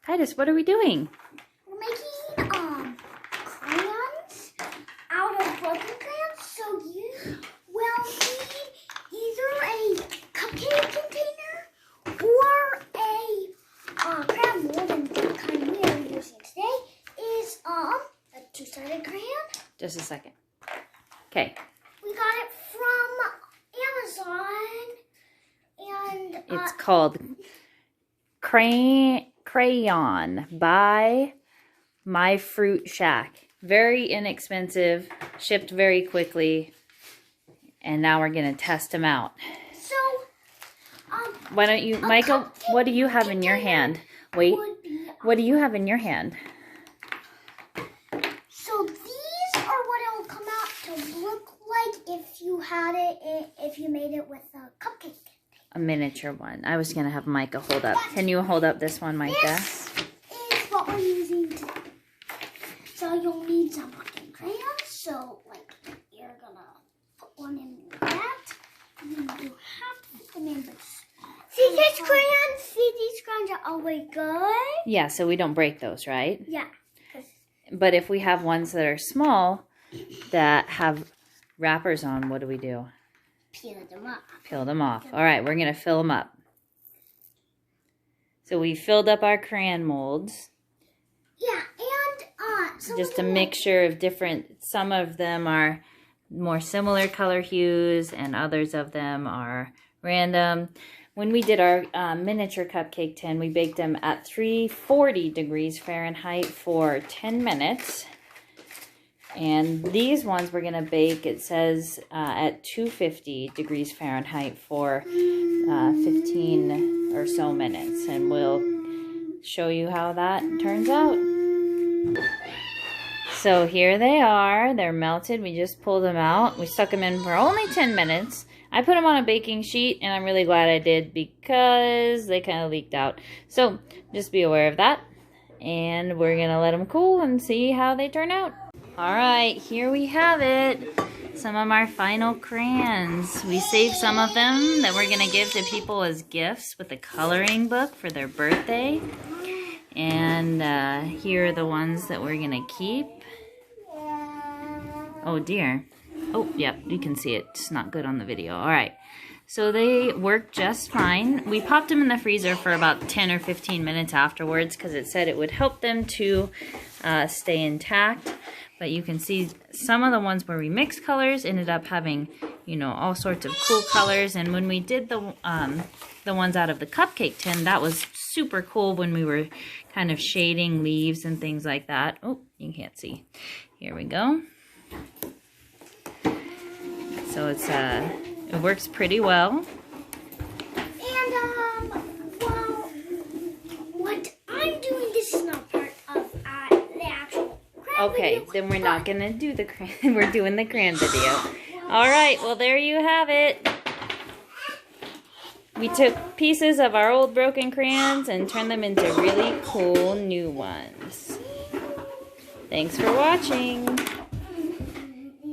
Titus, what are we doing? We're making crayons out of broken crayons. So you will need either a cupcake container or a crayon mold, and the kind we are using today is a two-sided crayon. Just a second. Okay. We got it from Amazon, and It's called Crayon by My Fruit Shack. Very inexpensive, shipped very quickly, and now we're gonna test them out. so Why don't you, Michael? What do you have in your hand? Wait. What do you have in your hand? So these are what it will come out to look like if you had it, if you made it with a cupcake. A miniature one. I was gonna have Micah hold up. Can you hold up this one, Micah? This is what we're using today. So you'll need some fucking crayons. So like you're gonna put one in that, and then you have to put them in this. See these crayons? See these crayons are always good. Yeah, so we don't break those, right? Yeah. But if we have ones that are small that have wrappers on, what do we do? Peel them up. Peel them off. All right, we're going to fill them up. So we filled up our crayon molds. Yeah, and Just a mixture of different, some of them are more similar color hues and others of them are random. When we did our miniature cupcake tin, we baked them at 340 degrees Fahrenheit for 10 minutes. And these ones we're going to bake, it says, at 250 degrees Fahrenheit for 15 or so minutes. And we'll show you how that turns out. So here they are. They're melted. We just pulled them out. We stuck them in for only 10 minutes. I put them on a baking sheet, and I'm really glad I did because they kind of leaked out. So just be aware of that. And we're going to let them cool and see how they turn out. All right, here we have it. Some of our final crayons. We saved some of them that we're going to give to people as gifts with a coloring book for their birthday. And here are the ones that we're going to keep. Oh dear. Oh, yep, you can see it. It's not good on the video. All right. So they work just fine. We popped them in the freezer for about 10 or 15 minutes afterwards because it said it would help them to stay intact. But you can see some of the ones where we mixed colors ended up having, you know, all sorts of cool colors. And when we did the ones out of the cupcake tin, that was super cool when we were kind of shading leaves and things like that. Oh, you can't see. Here we go. So it's it works pretty well. And well, what I'm doing, this is not part of the actual crayon Okay, video, then we're not gonna do the crayon. We're doing the crayon video. All right, well there you have it. We took pieces of our old broken crayons and turned them into really cool new ones. Thanks for watching.